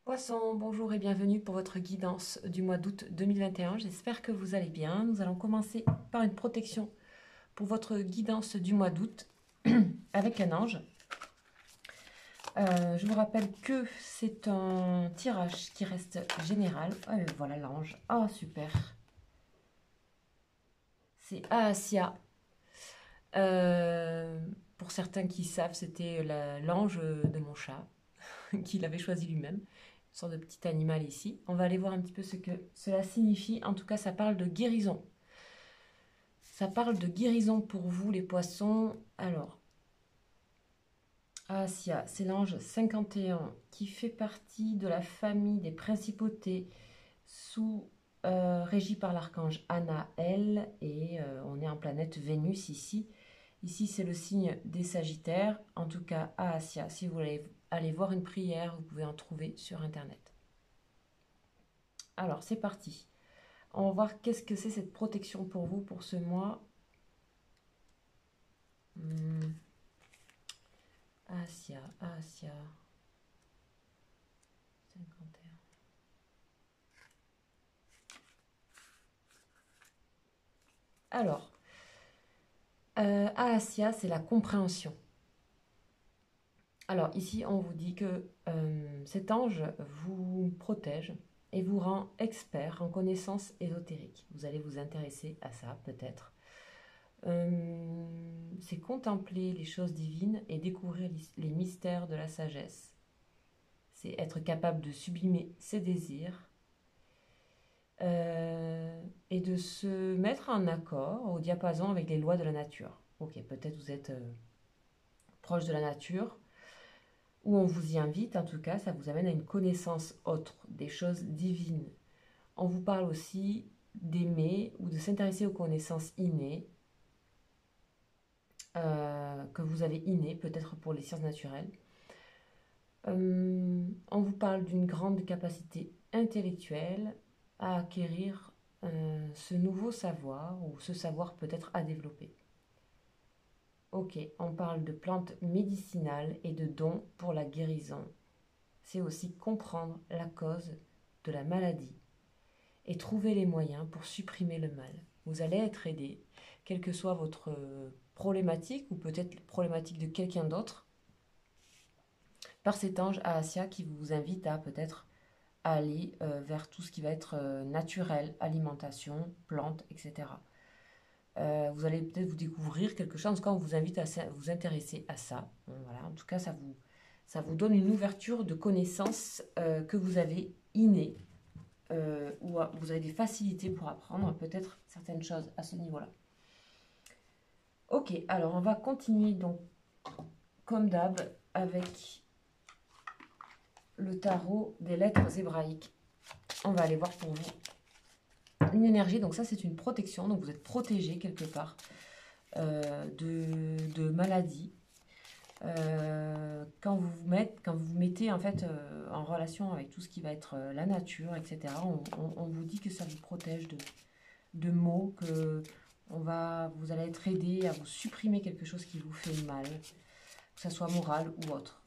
Poisson, bonjour et bienvenue pour votre guidance du mois d'août 2021. J'espère que vous allez bien. Nous allons commencer par une protection pour votre guidance du mois d'août avec un ange. Je vous rappelle que c'est un tirage qui reste général. Ah, voilà l'ange. Ah, super. C'est Aasia. Euh, pour certains qui savent, c'était l'ange de mon chat qu'il avait choisi lui-même. Une sorte de petit animal ici. On va aller voir un petit peu ce que cela signifie. En tout cas, ça parle de guérison. Ça parle de guérison pour vous, les poissons. Alors, Asia, c'est l'ange 51 qui fait partie de la famille des principautés régie par l'archange Anaël. Et on est en planète Vénus ici. Ici, c'est le signe des Sagittaires. En tout cas, Asia, si vous voulez aller voir une prière, vous pouvez en trouver sur Internet. Alors, c'est parti. On va voir qu'est-ce que c'est cette protection pour vous pour ce mois. Asia, Asia. 51. Alors, Asia, c'est la compréhension. Alors ici, on vous dit que cet ange vous protège et vous rend expert en connaissances ésotériques. Vous allez vous intéresser à ça, peut-être. C'est contempler les choses divines et découvrir les mystères de la sagesse. C'est être capable de sublimer ses désirs et de se mettre en accord au diapason avec les lois de la nature. Ok, peut-être vous êtes proche de la nature, où on vous y invite, en tout cas, ça vous amène à une connaissance autre, des choses divines. On vous parle aussi d'aimer ou de s'intéresser aux connaissances innées, que vous avez innées, peut-être pour les sciences naturelles. On vous parle d'une grande capacité intellectuelle à acquérir ce nouveau savoir, ou ce savoir peut-être à développer. Ok, on parle de plantes médicinales et de dons pour la guérison. C'est aussi comprendre la cause de la maladie et trouver les moyens pour supprimer le mal. Vous allez être aidé, quelle que soit votre problématique ou peut-être problématique de quelqu'un d'autre, par cet ange Ahasia qui vous invite à peut-être aller vers tout ce qui va être naturel, alimentation, plantes, etc. Vous allez peut-être vous découvrir quelque chose. En tout cas, on vous invite à vous intéresser à ça. Voilà. En tout cas, ça vous donne une ouverture de connaissances que vous avez innées, ou vous avez des facilités pour apprendre peut-être certaines choses à ce niveau-là. Ok, alors on va continuer donc comme d'hab avec le tarot des lettres hébraïques. On va aller voir pour vous une énergie. Donc ça, c'est une protection. Donc vous êtes protégé quelque part de maladies. Quand vous vous mettez en fait en relation avec tout ce qui va être la nature, etc., on vous dit que ça vous protège de maux, que vous allez être aidé à vous supprimer quelque chose qui vous fait mal, que ce soit moral ou autre.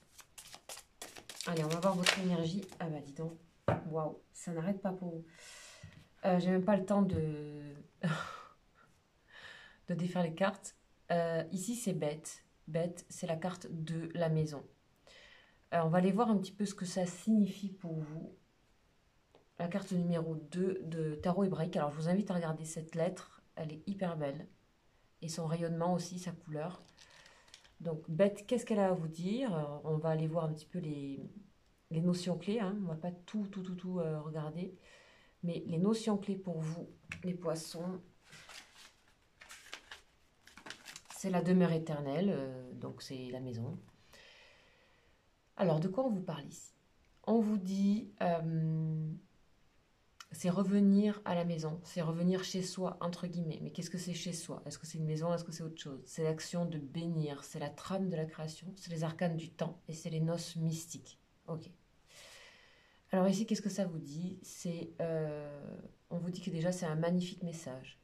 Allez, on va voir votre énergie. Ah bah dis donc, waouh, ça n'arrête pas pour vous. J'ai même pas le temps de défaire les cartes. Ici, c'est bête. Bête, c'est la carte de la maison. On va aller voir un petit peu ce que ça signifie pour vous. La carte numéro 2 de tarot hébraïque. Alors, je vous invite à regarder cette lettre. Elle est hyper belle. Et son rayonnement aussi, sa couleur. Donc, bête, qu'est-ce qu'elle a à vous dire? On va aller voir un petit peu les notions clés. Hein. On ne va pas tout regarder. Mais les notions clés pour vous, les poissons, c'est la demeure éternelle. Donc, c'est la maison. Alors, de quoi on vous parle ici? On vous dit, c'est revenir à la maison, c'est revenir chez soi, entre guillemets. Mais qu'est-ce que c'est chez soi? Est-ce que c'est une maison? Est-ce que c'est autre chose? C'est l'action de bénir, c'est la trame de la création, c'est les arcanes du temps et c'est les noces mystiques. Ok. Alors ici, qu'est-ce que ça vous dit? On vous dit que déjà c'est un magnifique message.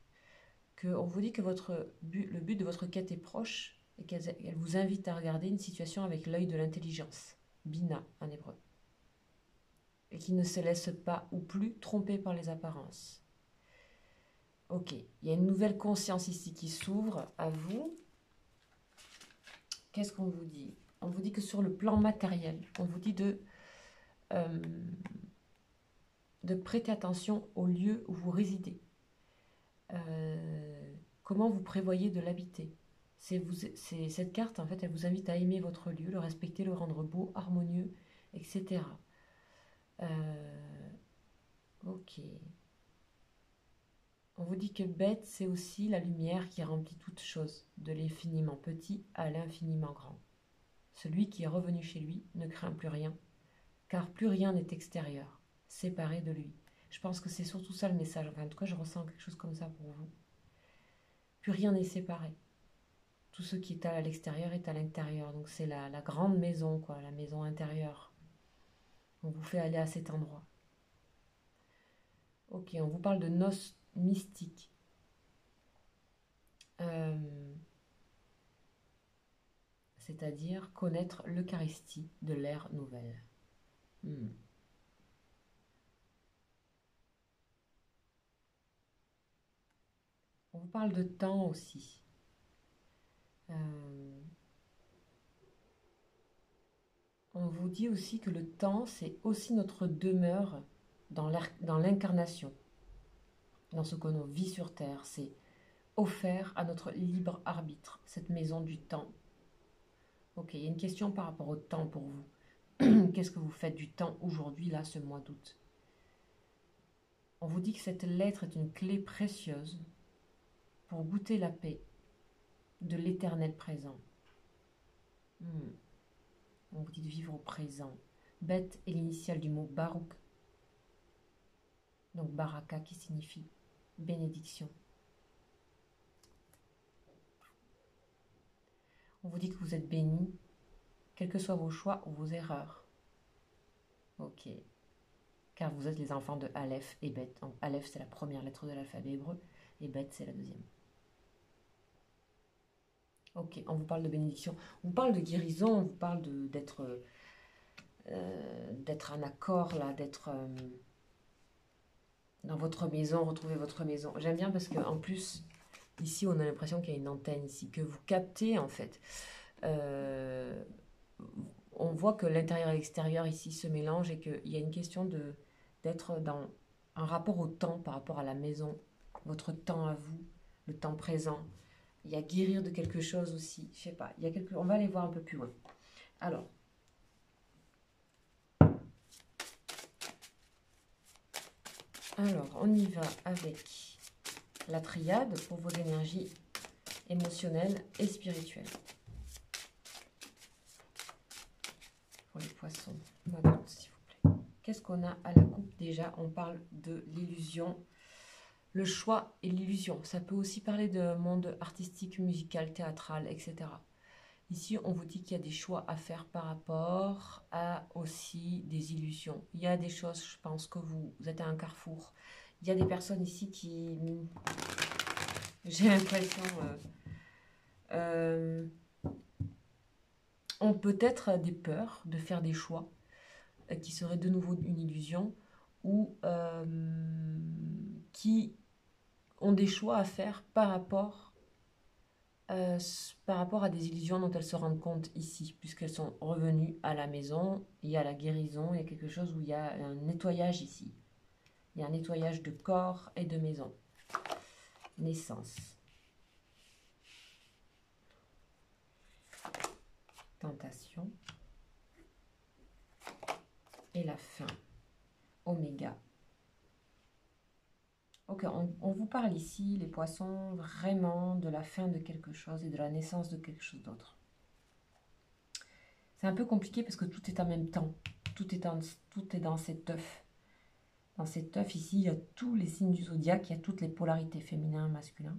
On vous dit que le but de votre quête est proche et qu'elle vous invite à regarder une situation avec l'œil de l'intelligence. Bina en hébreu. et qui ne se laisse pas ou plus tromper par les apparences. Ok, il y a une nouvelle conscience ici qui s'ouvre à vous. Qu'est-ce qu'on vous dit? On vous dit que sur le plan matériel, on vous dit de prêter attention au lieu où vous résidez. Comment vous prévoyez de l'habiter? Cette carte, en fait, elle vous invite à aimer votre lieu, le respecter, le rendre beau, harmonieux, etc. Ok. On vous dit que bête, c'est aussi la lumière qui remplit toute chose, de l'infiniment petit à l'infiniment grand. Celui qui est revenu chez lui ne craint plus rien, car plus rien n'est extérieur, séparé de lui. Je pense que c'est surtout ça le message. Enfin, en tout cas, je ressens quelque chose comme ça pour vous. Plus rien n'est séparé. Tout ce qui est à l'extérieur est à l'intérieur. Donc c'est la grande maison, quoi, la maison intérieure. On vous fait aller à cet endroit. Ok, on vous parle de noces mystiques. C'est-à-dire connaître l'Eucharistie de l'ère nouvelle. On vous parle de temps aussi. On vous dit aussi que le temps, c'est aussi notre demeure dans l'incarnation, dans ce qu'on vit sur Terre. C'est offert à notre libre arbitre, cette maison du temps. Ok, il y a une question par rapport au temps pour vous. Qu'est-ce que vous faites du temps aujourd'hui, là, ce mois d'août? On vous dit que cette lettre est une clé précieuse pour goûter la paix de l'éternel présent. On vous dit de vivre au présent. Beth est l'initiale du mot Baruch, donc Baraka qui signifie bénédiction. On vous dit que vous êtes bénis, quels que soient vos choix ou vos erreurs. Ok. Car vous êtes les enfants de Aleph et Beth. Donc, Aleph, c'est la première lettre de l'alphabet hébreu et Beth, c'est la deuxième. Ok, on vous parle de bénédiction, on vous parle de guérison, on vous parle d'être en accord, là, d'être dans votre maison, retrouver votre maison. J'aime bien parce qu'en plus, ici, on a l'impression qu'il y a une antenne ici, que vous captez, en fait. On voit que l'intérieur et l'extérieur, ici, se mélangent et qu'il y a une question d'être dans un rapport au temps par rapport à la maison, votre temps à vous, le temps présent. Il y a guérir de quelque chose aussi, je sais pas. On va aller voir un peu plus loin. Alors, on y va avec la triade pour vos énergies émotionnelles et spirituelles. Pour les poissons, s'il vous plaît. Qu'est-ce qu'on a à la coupe déjà? On parle de l'illusion, le choix et l'illusion. Ça peut aussi parler de monde artistique, musical, théâtral, etc. Ici, on vous dit qu'il y a des choix à faire par rapport à aussi des illusions. Il y a des choses, je pense que vous êtes à un carrefour. Il y a des personnes ici qui, j'ai l'impression, ont peut-être des peurs de faire des choix qui seraient de nouveau une illusion ou qui ont des choix à faire par rapport à des illusions dont elles se rendent compte ici, puisqu'elles sont revenues à la maison. Il y a la guérison, il y a quelque chose où il y a un nettoyage ici. Il y a un nettoyage de corps et de maison. Naissance. Tentation. Et la fin. Oméga. Ok, on vous parle ici, les poissons, vraiment de la fin de quelque chose et de la naissance de quelque chose d'autre. C'est un peu compliqué parce que tout est en même temps. Tout est dans cet œuf. Dans cet œuf, ici, il y a tous les signes du zodiaque, il y a toutes les polarités féminin, masculin.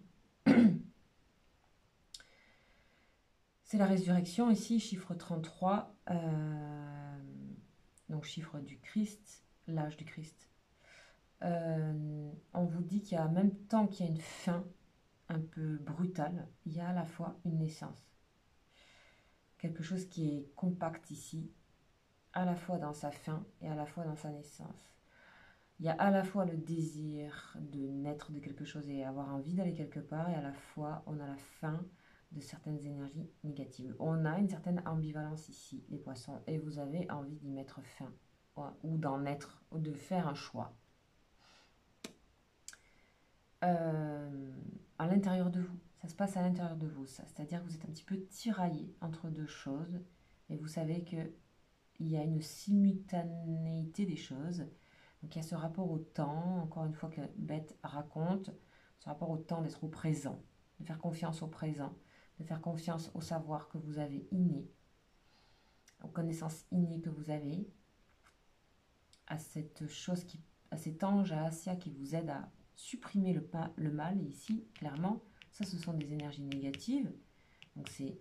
C'est la résurrection, ici, chiffre 33, donc chiffre du Christ, l'âge du Christ. On vous dit qu'il y a en même temps qu'il y a une fin un peu brutale, il y a à la fois une naissance. Quelque chose qui est compact ici, à la fois dans sa fin et à la fois dans sa naissance. Il y a à la fois le désir de naître de quelque chose et avoir envie d'aller quelque part, et à la fois on a la fin de certaines énergies négatives. On a une certaine ambivalence ici, les poissons, et vous avez envie d'y mettre fin, ou d'en être, ou de faire un choix. À l'intérieur de vous, ça se passe à l'intérieur de vous, ça. C'est-à-dire que vous êtes un petit peu tiraillé entre deux choses, et vous savez qu'il y a une simultanéité des choses. Donc il y a ce rapport au temps, encore une fois que Beth raconte, ce rapport au temps d'être au présent, de faire confiance au présent, de faire confiance au savoir que vous avez inné, aux connaissances innées que vous avez, à cette chose à cet ange, à Assia qui vous aide à supprimer le mal. Et ici, clairement, ça ce sont des énergies négatives. Donc c'est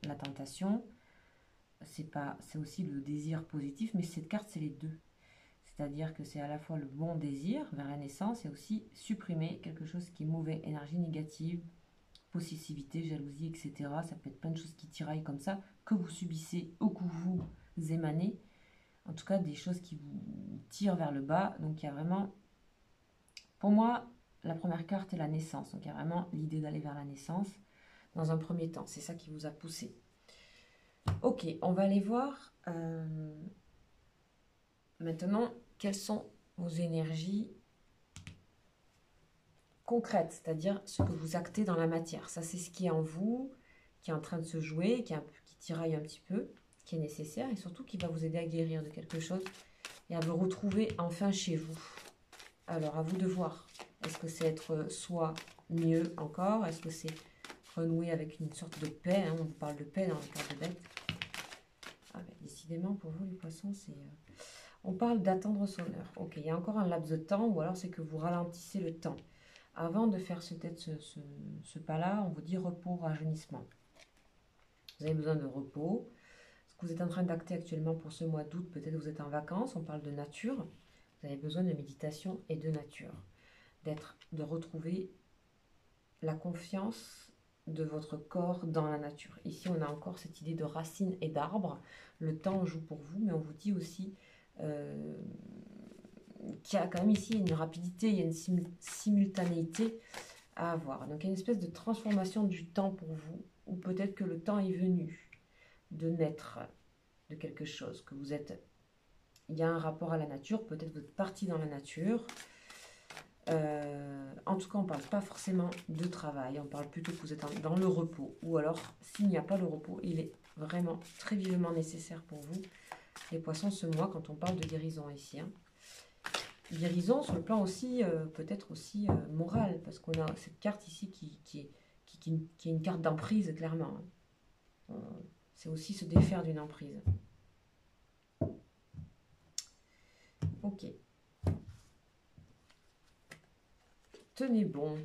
la tentation, c'est aussi le désir positif, mais cette carte c'est les deux. C'est-à-dire que c'est à la fois le bon désir vers la naissance et aussi supprimer quelque chose qui est mauvais, énergie négative, possessivité, jalousie, etc. Ça peut être plein de choses qui tiraillent comme ça, que vous subissez ou que vous émanez. En tout cas, des choses qui vous tirent vers le bas. Donc il y a vraiment, pour moi, la première carte est la naissance. Donc il y a vraiment l'idée d'aller vers la naissance dans un premier temps. C'est ça qui vous a poussé. Ok, on va aller voir maintenant quelles sont vos énergies concrètes, c'est-à-dire ce que vous actez dans la matière. Ça, c'est ce qui est en vous, qui est en train de se jouer, qui tiraille un petit peu, qui est nécessaire et surtout qui va vous aider à guérir de quelque chose et à vous retrouver enfin chez vous. Alors, à vous de voir. Est-ce que c'est être soi mieux encore? Est-ce que c'est renouer avec une sorte de paix, hein? On vous parle de paix dans le carte de Bête. Ah ben, décidément, pour vous, les poissons, c'est... On parle d'attendre son heure. Ok, il y a encore un laps de temps, ou alors c'est que vous ralentissez le temps. Avant de faire ce pas-là, on vous dit repos, rajeunissement. Vous avez besoin de repos. Ce que vous êtes en train d'acter actuellement pour ce mois d'août, peut-être vous êtes en vacances, on parle de nature. Vous avez besoin de méditation et de nature. De retrouver la confiance de votre corps dans la nature. Ici, on a encore cette idée de racines et d'arbres. Le temps joue pour vous, mais on vous dit aussi qu'il y a quand même ici une rapidité, il y a une simultanéité à avoir. Donc, il y a une espèce de transformation du temps pour vous, ou peut-être que le temps est venu de naître de quelque chose, que vous êtes... Il y a un rapport à la nature, peut-être vous êtes parti dans la nature. En tout cas, on ne parle pas forcément de travail, on parle plutôt que vous êtes dans le repos. Ou alors, s'il n'y a pas le repos, il est vraiment très vivement nécessaire pour vous. Les poissons, ce mois, quand on parle de guérison ici. Hein. Guérison sur le plan aussi, peut-être aussi moral, parce qu'on a cette carte ici qui est une carte d'emprise, clairement. Hein. C'est aussi se défaire d'une emprise. Ok. Tenez bon.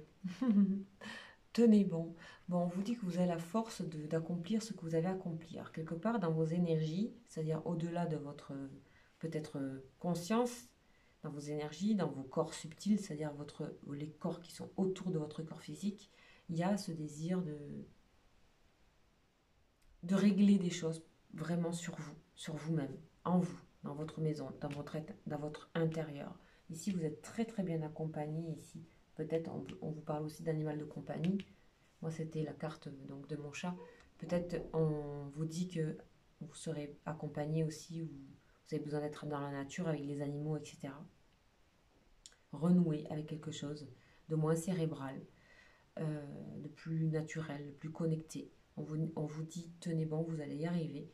Tenez bon. Bon, on vous dit que vous avez la force d'accomplir ce que vous avez à accomplir. Quelque part dans vos énergies, c'est-à-dire au-delà de votre peut-être conscience, dans vos énergies, dans vos corps subtils, c'est-à-dire les corps qui sont autour de votre corps physique, il y a ce désir de régler des choses vraiment sur vous-même, en vous, dans votre maison, dans votre intérieur. Ici, vous êtes très très bien accompagné. Ici, peut-être on vous parle aussi d'animal de compagnie. Moi, c'était la carte donc, de mon chat. Peut-être on vous dit que vous serez accompagné aussi, ou vous avez besoin d'être dans la nature avec les animaux, etc. Renouer avec quelque chose de moins cérébral, de plus naturel, de plus connecté. On vous dit, tenez bon, vous allez y arriver.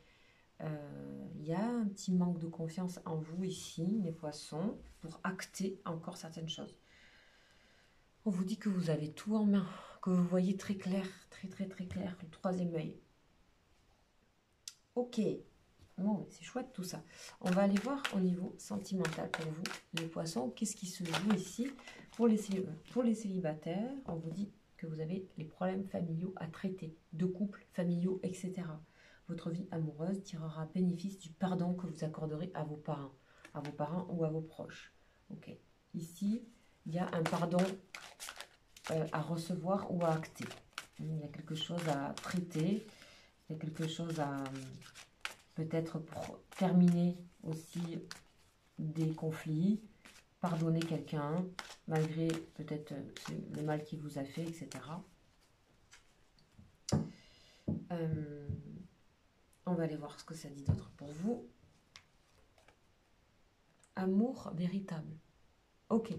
Il y a un petit manque de confiance en vous ici, les poissons, pour acter encore certaines choses. On vous dit que vous avez tout en main, que vous voyez très clair, très très très clair, le troisième œil. Ok, bon, c'est chouette tout ça. On va aller voir au niveau sentimental pour vous, les poissons. Qu'est-ce qui se joue ici pour les célibataires? On vous dit que vous avez les problèmes familiaux à traiter, de couples, familiaux, etc. Votre vie amoureuse tirera bénéfice du pardon que vous accorderez à vos parents ou à vos proches. Ok, ici, il y a un pardon à recevoir ou à acter. Il y a quelque chose à traiter, il y a quelque chose peut-être terminer aussi des conflits, pardonner quelqu'un, malgré peut-être le mal qu'il vous a fait, etc. On va aller voir ce que ça dit d'autre pour vous. Amour véritable. Ok.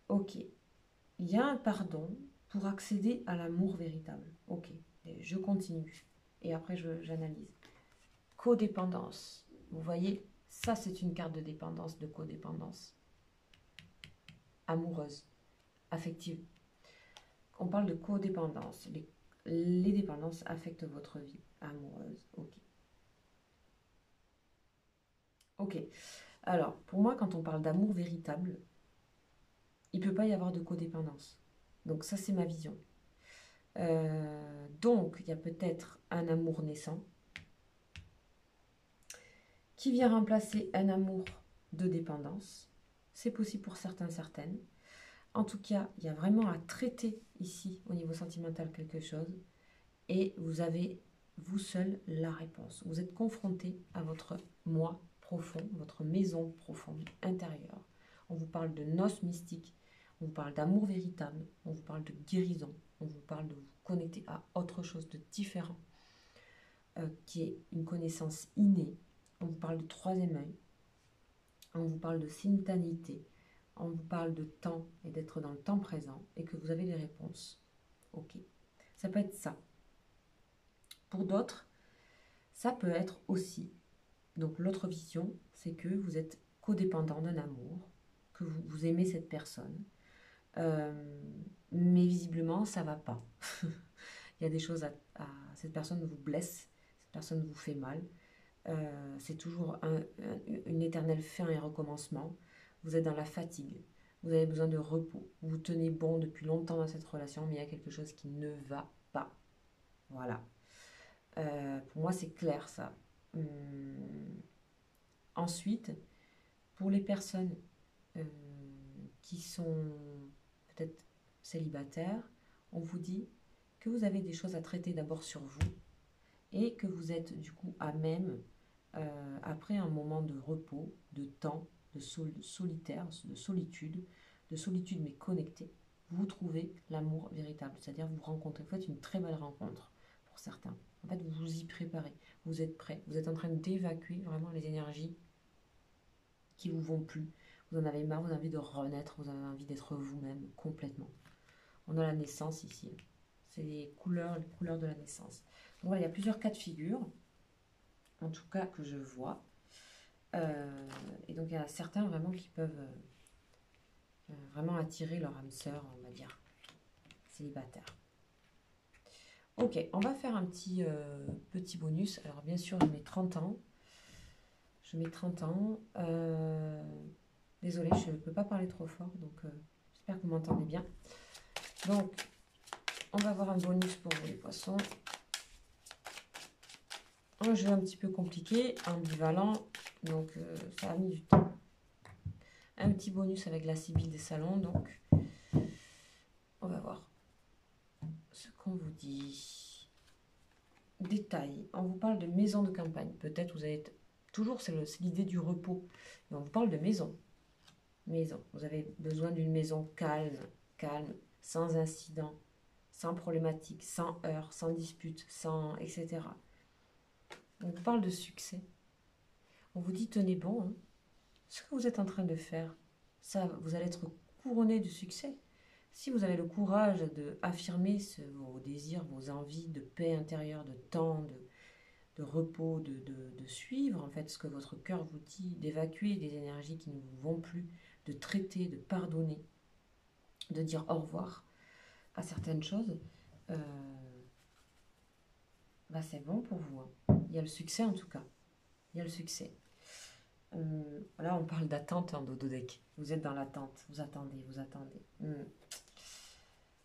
Ok. Il y a un pardon pour accéder à l'amour véritable. Ok. Et je continue. Et après, j'analyse. Codépendance. Vous voyez, ça, c'est une carte de dépendance, de codépendance. Amoureuse, affective. On parle de codépendance. Les dépendances affectent votre vie amoureuse. Ok. Ok. Alors, pour moi, quand on parle d'amour véritable, il ne peut pas y avoir de codépendance. Donc ça, c'est ma vision. Donc, il y a peut-être un amour naissant qui vient remplacer un amour de dépendance. C'est possible pour certains, certaines. En tout cas, il y a vraiment à traiter ici, au niveau sentimental, quelque chose. Et vous avez, vous seul, la réponse. Vous êtes confronté à votre moi profond, votre maison profonde, intérieure. On vous parle de noces mystiques, on vous parle d'amour véritable, on vous parle de guérison, on vous parle de vous connecter à autre chose de différent, qui est une connaissance innée. On vous parle de troisième œil, on vous parle de simultanéité, on vous parle de temps et d'être dans le temps présent et que vous avez les réponses. Ok, ça peut être ça. Pour d'autres, ça peut être aussi, donc l'autre vision, c'est que vous êtes codépendant d'un amour, que vous aimez cette personne, mais visiblement ça va pas. Il y a des choses cette personne vous blesse, cette personne vous fait mal. C'est toujours une éternelle fin et recommencement. Vous êtes dans la fatigue, vous avez besoin de repos, vous tenez bon depuis longtemps dans cette relation, mais il y a quelque chose qui ne va pas. Voilà. Pour moi, c'est clair ça. Ensuite, pour les personnes qui sont peut-être célibataires, on vous dit que vous avez des choses à traiter d'abord sur vous et que vous êtes du coup à même, après un moment de repos, de temps, de solitaire, de solitude mais connectée, vous trouvez l'amour véritable. C'est-à-dire vous rencontrez, vous faites une très belle rencontre pour certains. En fait, vous vous y préparez, vous êtes prêts, vous êtes en train d'évacuer vraiment les énergies qui vous vont plus. Vous en avez marre, vous avez envie de renaître, vous avez envie d'être vous-même complètement. On a la naissance ici. C'est les couleurs de la naissance. Donc voilà, il y a plusieurs cas de figure, en tout cas que je vois. Et donc il y a certains vraiment qui peuvent vraiment attirer leur âme sœur, on va dire, célibataire. Ok, on va faire un petit bonus. Alors bien sûr, je mets 30 ans. Désolée, je ne peux pas parler trop fort, donc j'espère que vous m'entendez bien. Donc, on va avoir un bonus pour vous les poissons. Un jeu un petit peu compliqué, ambivalent, donc ça a mis du temps. Un petit bonus avec la Sibylle des salons, donc on va voir ce qu'on vous dit. Détail, on vous parle de maison de campagne. Peut-être vous avez toujours, c'est l'idée du repos. Et on vous parle de maison. Maison, vous avez besoin d'une maison calme, sans incident, sans problématique, sans heurts, sans dispute, sans etc. On vous parle de succès. On vous dit tenez bon, hein. Ce que vous êtes en train de faire, ça, vous allez être couronné de succès. Si vous avez le courage d'affirmer vos désirs, vos envies de paix intérieure, de temps, de repos, de suivre en fait ce que votre cœur vous dit, d'évacuer des énergies qui ne vous vont plus, de traiter, de pardonner, de dire au revoir à certaines choses, c'est bon pour vous. Hein. Il y a le succès en tout cas. Il y a le succès. Là, on parle d'attente en dodo deck. Vous êtes dans l'attente. Vous attendez.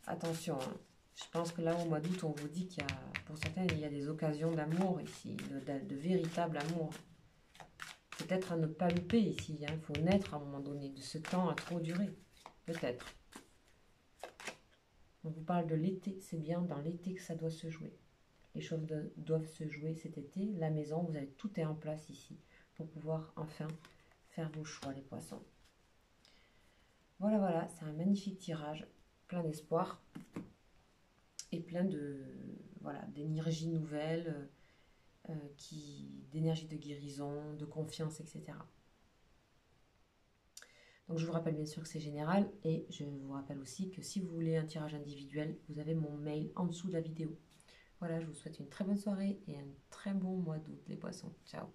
Attention. Hein. Je pense que là, au mois d'août, on vous dit qu'il y a, pour certains, il y a des occasions d'amour ici, de véritable amour. Peut-être à ne pas louper ici. Il faut naître à un moment donné. De ce temps a trop duré. Peut-être. On vous parle de l'été. C'est bien dans l'été que ça doit se jouer. Les choses doivent se jouer cet été. La maison, vous avez tout est en place ici pour pouvoir enfin faire vos choix, les poissons. Voilà, voilà, c'est un magnifique tirage, plein d'espoir et plein de voilà d'énergie nouvelle, d'énergie de guérison, de confiance, etc. Donc je vous rappelle bien sûr que c'est général et je vous rappelle aussi que si vous voulez un tirage individuel, vous avez mon mail en dessous de la vidéo. Voilà, je vous souhaite une très bonne soirée et un très bon mois d'août les poissons. Ciao.